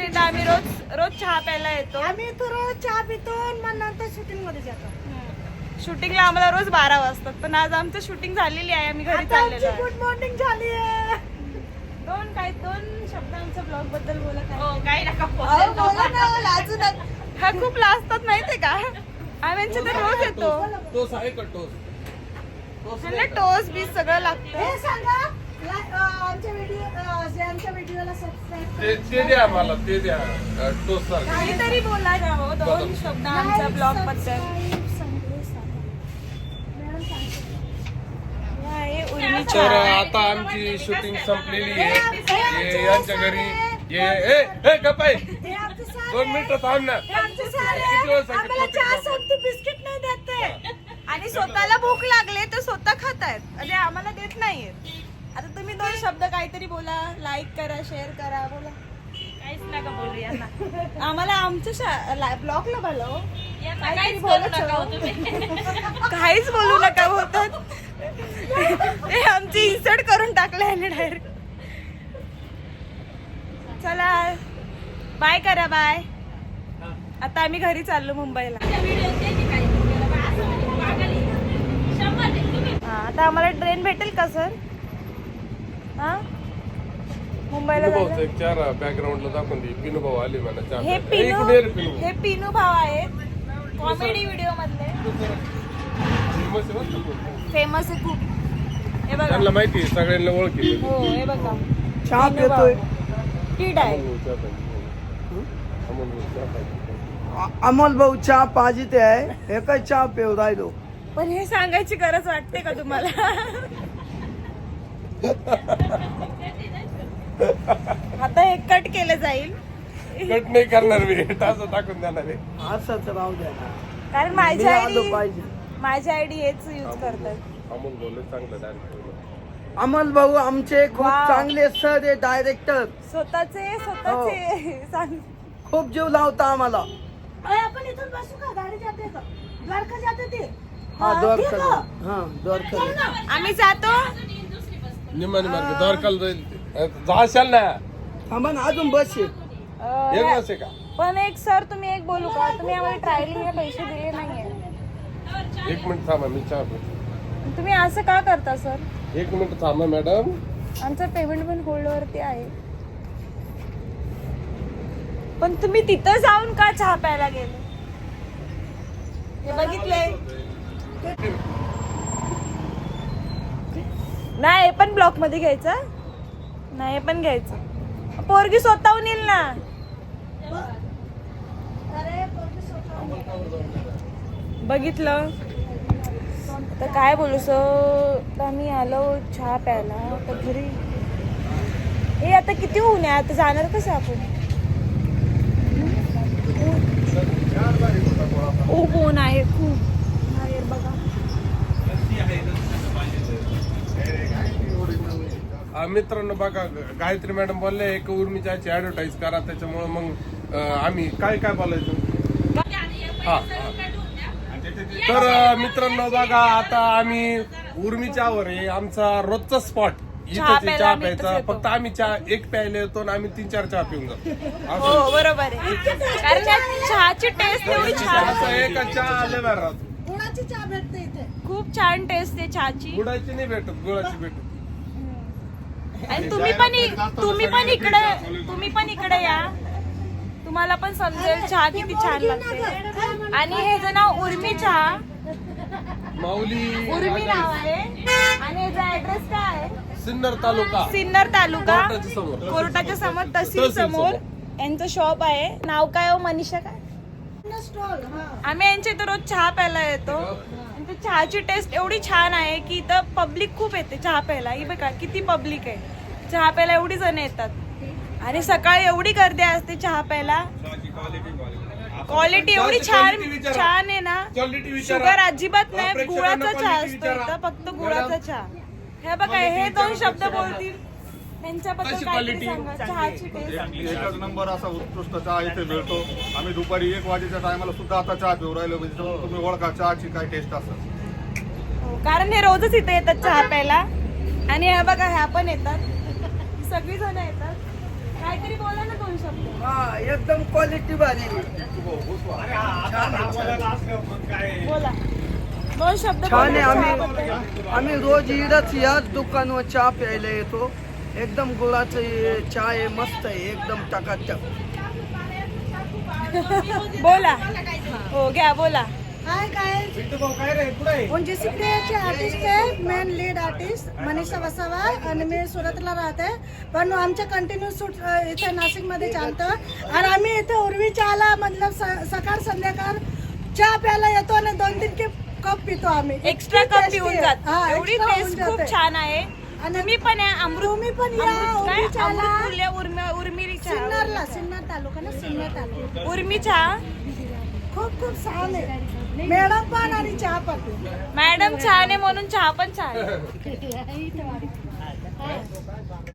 आमच्या इथं आम्ही रोज चहा प्यायला येतो. आम्ही इथं रोज चहा पितो आणि मग नंतर शूटिंग मध्ये जातो. शूटिंगला आम्हाला रोज 12 वाजतात, पण आज आमचं शूटिंग झालेली आहे. आम्ही घरी चाललेलो आहे. गुड मॉर्निंग झाली आहे. दोन शब्द आमच्या ब्लॉग बद्दल बोला. काही नका बोला ना, लाजू नका. हा खूप लाजतात माहितीये का. आम्ही यांच्या इथे रोज येतो. टोस आहे का टोस? त्यांना टोस बीस सगळं लागतं. हे सांगा आमच्या व्हिडिओला सबस्क्राईब ते द्या मला, ते द्या टोस सारखं. काहीतरी बोला ना हो, दोन शब्द आमच्या ब्लॉग बद्दल. हे उर्मीच्या तर आता आमची शूटिंग संपलेली आहे. हे यांच्या घरी हे गप्पाय 2 मिनिटं थांब ना. किती वेळ सांगितलं? बिस्किट नाही देते. आणि स्वतःला भूक लागले तर स्वतः खातायत आणि आम्हाला देत नाहीयेत. आता तुम्ही 2 शब्द काहीतरी बोला. लाईक करा, शेअर करा, बोला. काहीच नका बोलू यांना. आम्हाला आमच्या ब्लॉगला बोलव. यांना काहीच बोलू नका हो तुम्ही. काहीच बोलू नका बोलतात. ते आमची इन्सर्ट करून टाकले आहे डायरेक्ट. चला बाय करा, बाय. आता आम्ही घरी चाललो मुंबईला. आता आम्हाला ट्रेन भेटेल का सर? हा मुंबईला जायला? एक 4 बॅकग्राऊंडला दाखवून दे. पिनू भाऊ आले मला चहा हे प्यायला. इकडे ये रे पिनू. हे पिनू भाव आहेत, कॉमेडी व्हिडिओ मधले. फेमस आहे बरं का. फेमस आहे खूप. हे बघा. त्यांना माहिती आहे, सगळ्यांना ओळखी. हो हे बघा. चहा पिनू भाव. पितोय. किड आहे. अमोल भाऊ चहा पाहिजे आहे. हे काय चहा पिऊ राहिलो. पण हे सांगायची गरज वाटते का तुम्हाला? आता हे कट केलं जाईल कट नाही करणार मी, टाचा टाकून देणार आहे. असंच राहू द्या. कारण मी आलो पाहिजे. माझी आयडी हेच यूज करतात. अमोल बोलले चांगलं डायरेक्ट. अमोल भाऊ आमचे खूप वाव. चांगले सर आहे, डायरेक्टर. स्वतःचे सांग. खूप जीव लावता आम्हाला. आपण इथून बसू का? गाडी जाते का? द्वारका जाते ते. हा द्वारका. हा द्वारका. आम्ही जातो. निम्मानी मार्ग द्वारकाला जाईल. जाशाल ना. थांबा ना, अजून बस आहे. एक बस आहे का? पण एक सर तुम्ही एक बोलू का? तुम्ही आम्हाला ट्रायलिंगला पैसे दिले नाहीये. 1 मिनिट थांबा, मी चहा पितो. तुम्ही असं का करता सर? 1 मिनिट थांबा मॅडम. आमचं पेमेंट पण होल्ड वरती आहे. पण तुम्ही तिथं जाऊन का चहा प्यायला गेले? हे बघितलंय नाही. हे पण ब्लॉक मध्ये घ्यायचं नाही. हे पण घ्यायचं. पोरगी स्वतःहून येईल ना. बघितलं तर काय बोलू. तर आम्ही आलो चहा प्यायला. तर घरी हे आता किती ऊन आहे. आता जाणार कसं आपण? खूप ऊन आहे, खूप बाहेर बघा. मित्रांनो बघा, गायत्री मॅडम बोलले एक उर्मीची ऍडव्हर्टाईज करा. त्याच्यामुळे मग आम्ही काय काय बोलायचं. हा तर मित्रांनो बघा, आता आम्ही उर्मीच्यावर आहे आमचा रोजचा स्पॉट. चहा इथं चहा प्यायला प्यायचा. येतो. फक्त आम्ही चहा एक प्यायला येतो आणि आम्ही 3-4 चहा पिऊन जातो. हो बरोबर आहे. कारण त्या चहाची टेस्ट एवढी छान चहाचा एक चहा आलेला राहतो. गुळाची चहा भेटते इथे. खूप छान टेस्ट आहे चहाची. गुळाची नाही भेटत, गुळाची भेटत. आणि तुम्ही पण इकडे या. तुम्हाला पण समजेल चहा किती छान लागते. आणि हे जे नाव उर्मी चहा, माऊली उर्मी नाव आहे. आणि याचा ऍड्रेस काय आहे? सिन्नर तालुका, सिन्नर तालुका, कोर्टाच्या समोर. कोर्टाच्या समोर, तहसील तहसील समोर समोर. यांचं शॉप आहे. नाव काय हो? मनीषा काय? आम्ही यांच्या इथं रोज चहा प्यायला येतो. आणि ते चहाची टेस्ट एवढी छान आहे की इथं पब्लिक खूप येते चहा प्यायला. ही बघा किती पब्लिक आहे. चहा प्यायला एवढी जण येतात. आणि सकाळी एवढी गर्दी असते चहा प्यायला. क्वालिटी एवढी छान आहे ना. शुगर अजिबात नाही. गुळाचा चहा असतो इथं, फक्त गुळाचा चहा. हे बघा, हे 2 शब्द बोलतील त्यांच्याबद्दल काहीतरी सांगा. चहाची टेस्ट एकच नंबर असा उत्कृष्ट चहा इथे मिळतो. आम्ही दुपारी 1 वाजेच्या टायमाला सुद्धा आता चहा पिऊ राहिलो. म्हणजे तुम्ही ओळखा चहाची काय टेस्ट असं. कारण हे रोजच इथे येतात चहा प्यायला. आणि हे बघा, ह्या पण येतात. सगळी जण येतात. काहीतरी बोला ना 2 शब्द. हा एकदम क्वालिटी भारी बोला 2 शब्द छान आहे. बोला चहाबद्दल. आम्ही रोज इडच याच दुकानावर चहा प्यायला येतो. एकदम गुळाचं चहा आहे, मस्त आहे, एकदम टकाटक. बोला हो घ्या बोला. हाय काय उंजिसी प्लेचे आर्टिस्ट आहे, मेन लीड आर्टिस्ट मनीषा वसावा आणि मी सुरतला राहते. पण आमच्या कंटिन्यू शूट इथे नाशिकमध्ये चालतं आणि आम्ही इथे उर्वी चहाला मतलब सकाळ संध्याकाळ चहा प्यायला येतो आणि 2-3 कप पितो आम्ही. एक्स्ट्रा इतकी कप tasty पिऊन आहे. जात. हा, एवढी extra होऊन टेस्ट खूप जाते. छान आहे. आणि तुम्ही पण या तुम्ही पण या उर्वी चहाला. उर्मिरी सिन्नरला, सिन्नर तालुका ना, सिन्नर तालुका. उर्मी चहा. खूप छान आहे मॅडम पण आणि चहा पण. मॅडम छान आहे म्हणून चहा पण छान आहे.